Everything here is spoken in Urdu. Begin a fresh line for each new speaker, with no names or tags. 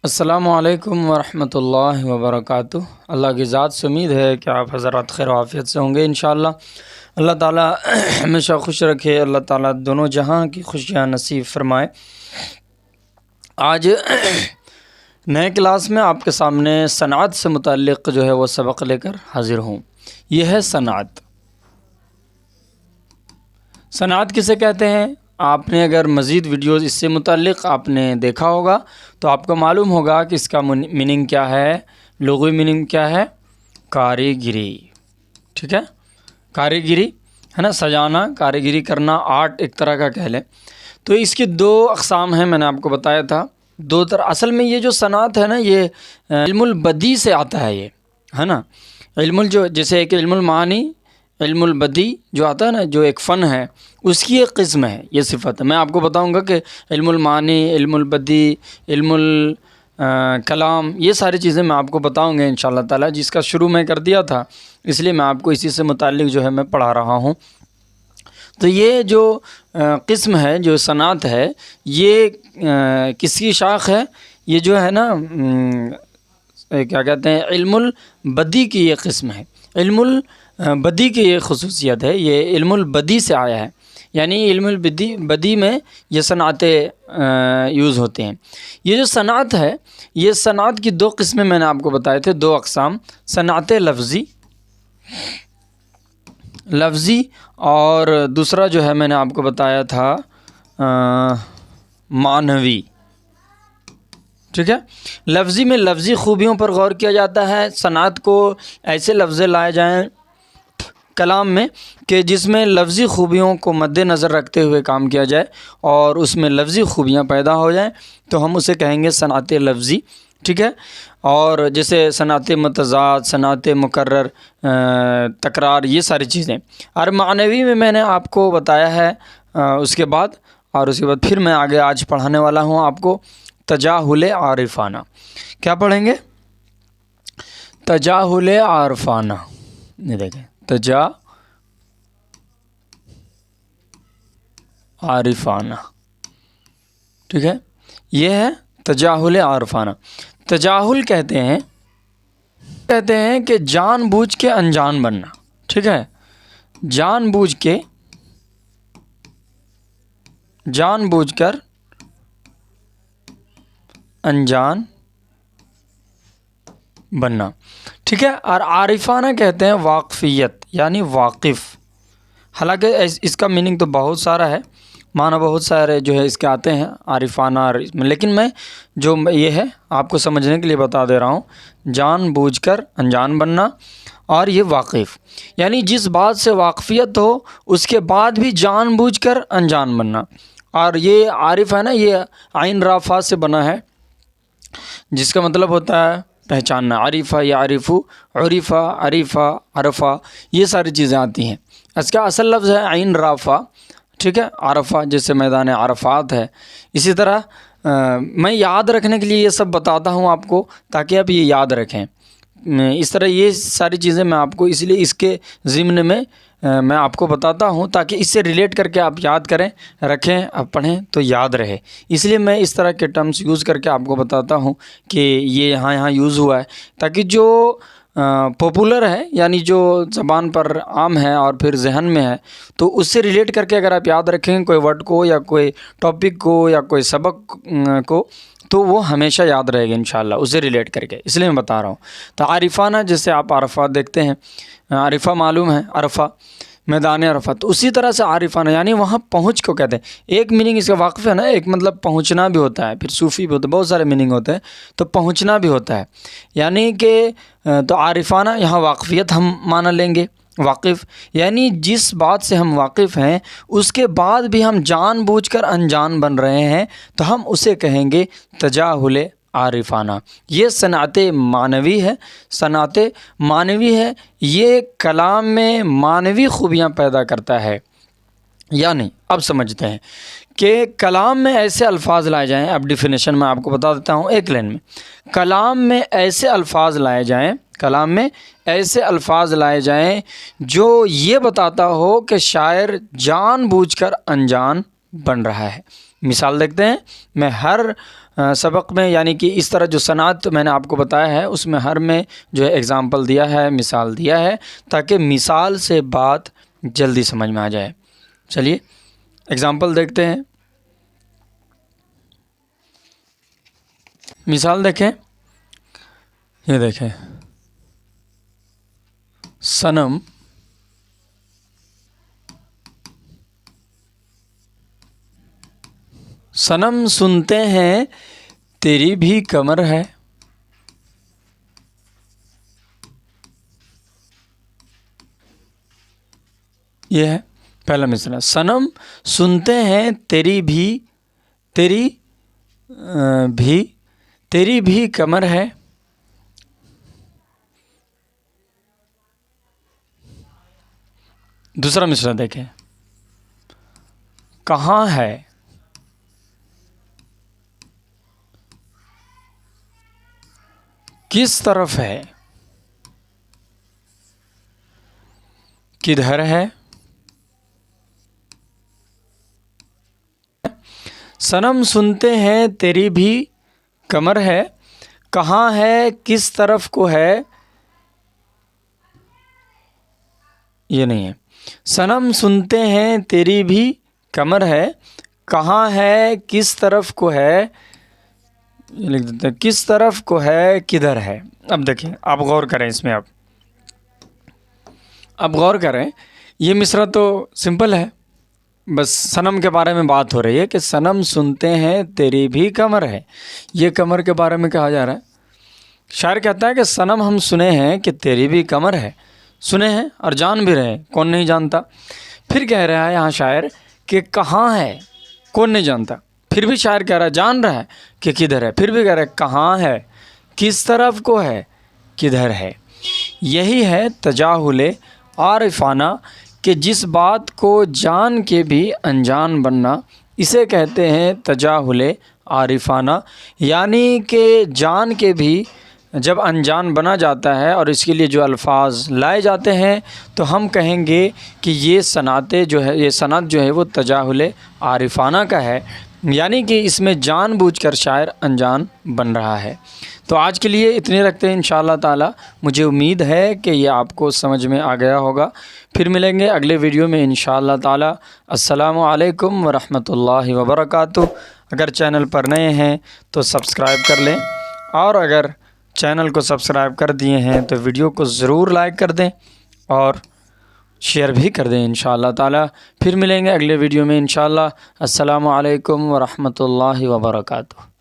السلام علیکم ورحمۃ اللہ وبرکاتہ۔ اللہ کی ذات سے امید ہے کہ آپ حضرات خیر و عافیت سے ہوں گے انشاءاللہ۔ اللہ تعالیٰ ہمیشہ خوش رکھے، اللہ تعالیٰ دونوں جہاں کی خوشیاں نصیب فرمائے۔ آج نئے کلاس میں آپ کے سامنے صنعت سے متعلق جو ہے وہ سبق لے کر حاضر ہوں۔ یہ ہے صنعت۔ صنعت کسے کہتے ہیں؟ آپ نے اگر مزید ویڈیوز اس سے متعلق آپ نے دیکھا ہوگا تو آپ کو معلوم ہوگا کہ اس کا میننگ کیا ہے، لغوی میننگ کیا ہے؟ کاریگری۔ ٹھیک ہے، کاریگری ہے نا، سجانا، کاریگری کرنا، آرٹ ایک طرح کا کہہ لیں۔ تو اس کی دو اقسام ہیں، میں نے آپ کو بتایا تھا دو طرح۔ اصل میں یہ جو صنعت ہے نا، یہ علم البدی سے آتا ہے، یہ ہے نا، جیسے ایک علم المعانی، علم البدی جو آتا ہے نا، جو ایک فن ہے، اس کی ایک قسم ہے، یہ صفت ہے۔ میں آپ کو بتاؤں گا کہ علم المعانی، علم البدی، علم الکلام، یہ ساری چیزیں میں آپ کو بتاؤں گا انشاءاللہ تعالی، جس کا شروع میں کر دیا تھا، اس لیے میں آپ کو اسی سے متعلق جو ہے میں پڑھا رہا ہوں۔ تو یہ جو قسم ہے، جو صنعت ہے، یہ کس کی شاخ ہے؟ یہ جو ہے نا کیا کہتے ہیں، علم البدی کی یہ قسم ہے۔ علم البدی کی یہ خصوصیت ہے، یہ علم البدی سے آیا ہے، یعنی علم البدی میں یہ صنعتیں یوز ہوتے ہیں۔ یہ جو صنعت ہے، یہ صنعت کی دو قسمیں میں نے آپ کو بتائے تھے، دو اقسام، صنعت لفظی اور دوسرا جو ہے میں نے آپ کو بتایا تھا معنوی۔ ٹھیک ہے، لفظی میں لفظی خوبیوں پر غور کیا جاتا ہے، صنعت کو ایسے لفظ لائے جائیں کلام میں کہ جس میں لفظی خوبیوں کو مد نظر رکھتے ہوئے کام کیا جائے اور اس میں لفظی خوبیاں پیدا ہو جائیں تو ہم اسے کہیں گے صنعت لفظی۔ ٹھیک ہے، اور جیسے صنعت متضاد، صنعت مکرر، تکرار، یہ ساری چیزیں۔ اور معنوی میں نے آپ کو بتایا ہے اس کے بعد پھر میں آگے آج پڑھانے والا ہوں آپ کو تجاہل عارفانہ۔ کیا پڑھیں گے؟ تجاہل عارفانہ۔ یہ دیکھیں، عارفانہ۔ ٹھیک ہے، یہ ہے تجاہل عارفانہ۔ تجاہل کہتے ہیں کہ جان بوجھ کے انجان بننا۔ ٹھیک ہے، جان بوجھ کر انجان بننا۔ ٹھیک ہے، اور عارفانہ کہتے ہیں واقفیت، یعنی واقف۔ حالانکہ اس کا میننگ تو بہت سارا ہے، معنی بہت سارے جو ہے اس کے آتے ہیں عارفانہ، لیکن میں جو یہ ہے آپ کو سمجھنے کے لیے بتا دے رہا ہوں، جان بوجھ کر انجان بننا، اور یہ واقف، یعنی جس بات سے واقفیت ہو اس کے بعد بھی جان بوجھ کر انجان بننا۔ اور یہ عارف ہے نا، یہ عین را فا سے بنا ہے، جس کا مطلب ہوتا ہے پہچاننا۔ عریفہ، یعرف، عریفہ، عریفہ، عرفہ، یہ ساری چیزیں آتی ہیں۔ اس کا اصل لفظ ہے عین را فا۔ ٹھیک ہے، عرفہ جیسے میدان عرفات ہے۔ اسی طرح میں یاد رکھنے کے لیے یہ سب بتاتا ہوں آپ کو، تاکہ آپ یہ یاد رکھیں۔ اس طرح یہ ساری چیزیں میں آپ کو اس لیے اس کے ضمن میں میں آپ کو بتاتا ہوں، تاکہ اس سے ریلیٹ کر کے آپ یاد کریں، رکھیں، آپ پڑھیں تو یاد رہے۔ اس لیے میں اس طرح کے ٹرمز یوز کر کے آپ کو بتاتا ہوں کہ یہ یہاں یوز ہوا ہے، تاکہ جو پاپولر ہے، یعنی جو زبان پر عام ہے اور پھر ذہن میں ہے، تو اس سے ریلیٹ کر کے اگر آپ یاد رکھیں کوئی ورڈ کو یا کوئی ٹاپک کو یا کوئی سبق کو، تو وہ ہمیشہ یاد رہے گا انشاءاللہ، اسے ریلیٹ کر کے، اس لیے میں بتا رہا ہوں۔ تو عارفانہ، جیسے آپ عرفات دیکھتے ہیں، عرفہ معلوم ہے، عرفہ میدان عرفہ، تو اسی طرح سے عارفانہ یعنی وہاں پہنچ کو کہتے ہیں۔ ایک میننگ اس کا واقف ہے نا، ایک مطلب پہنچنا بھی ہوتا ہے، پھر صوفی بھی ہوتا ہے، بہت سارے میننگ ہوتے ہیں، تو پہنچنا بھی ہوتا ہے، یعنی کہ تو عارفانہ یہاں واقفیت ہم معنی لیں گے، واقف یعنی جس بات سے ہم واقف ہیں اس کے بعد بھی ہم جان بوجھ کر انجان بن رہے ہیں، تو ہم اسے کہیں گے تجاہل عارفانہ۔ یہ صنعت معنوی ہے، صنعت معنوی ہے، یہ کلام میں معنوی خوبیاں پیدا کرتا ہے۔ یعنی اب سمجھتے ہیں کہ کلام میں ایسے الفاظ لائے جائیں، اب ڈیفینیشن میں آپ کو بتا دیتا ہوں ایک لائن میں۔ کلام میں ایسے الفاظ لائے جائیں جو یہ بتاتا ہو کہ شاعر جان بوجھ کر انجان بن رہا ہے، مثال دیکھتے ہیں. میں ہر سبق میں یعنی کہ اس طرح جو صنعت میں نے آپ کو بتایا ہے اس میں ہر میں جو ہے اگزامپل دیا ہے، مثال دیا ہے، تاکہ مثال سے بات جلدی سمجھ میں آ جائے. چلیے اگزامپل دیکھتے ہیں. مثال دیکھیں، یہ دیکھیں، صنم صنم سنتے ہیں تیری بھی کمر ہے. یہ ہے پہلا مثال. صنم سنتے ہیں تیری بھی کمر ہے. دوسرا مثال دیکھیں، کہاں ہے کس طرف ہے کدھر ہے. صنم سنتے ہیں تیری بھی کمر ہے، کہاں ہے کس طرف کو ہے. یہ نہیں ہے. صنم سنتے ہیں تیری بھی کمر ہے، کہاں ہے کس طرف کو ہے. یہ لکھ دیتے ہیں، کس طرف کو ہے کدھر ہے. اب دیکھیں، آپ غور کریں اس میں. اب غور کریں، یہ مصرع تو سمپل ہے، بس صنم کے بارے میں بات ہو رہی ہے کہ صنم سنتے ہیں تیری بھی کمر ہے. یہ کمر کے بارے میں کہا جا رہا ہے. شاعر کہتا ہے کہ صنم ہم سنے ہیں کہ تیری بھی کمر ہے، سنے ہیں اور جان بھی رہے ہیں، کون نہیں جانتا. پھر کہہ رہا ہے یہاں شاعر کہ کہاں ہے، کون نہیں جانتا. پھر بھی شاعر کہہ رہا ہے، جان رہا ہے کہ کدھر ہے، پھر بھی کہہ رہا ہے کہاں ہے کس طرف کو ہے کدھر ہے. یہی ہے تجاہل عارفانہ کہ جس بات کو جان کے بھی انجان بننا، اسے کہتے ہیں تجاہل عارفانہ. یعنی کہ جان کے بھی جب انجان بنا جاتا ہے اور اس کے لیے جو الفاظ لائے جاتے ہیں تو ہم کہیں گے کہ یہ صنعت جو ہے وہ تجاہل عارفانہ کا ہے، یعنی کہ اس میں جان بوجھ کر شاعر انجان بن رہا ہے. تو آج کے لیے اتنے رکھتے ہیں انشاءاللہ تعالی. مجھے امید ہے کہ یہ آپ کو سمجھ میں آ گیا ہوگا. پھر ملیں گے اگلے ویڈیو میں انشاءاللہ تعالی. السلام علیکم ورحمۃ اللہ وبرکاتہ. اگر چینل پر نئے ہیں تو سبسکرائب کر لیں، اور اگر چینل کو سبسکرائب کر دیے ہیں تو ویڈیو کو ضرور لائک کر دیں اور شیئر بھی کر دیں انشاءاللہ تعالی. پھر ملیں گے اگلے ویڈیو میں انشاءاللہ. السلام علیکم ورحمۃ اللہ وبرکاتہ.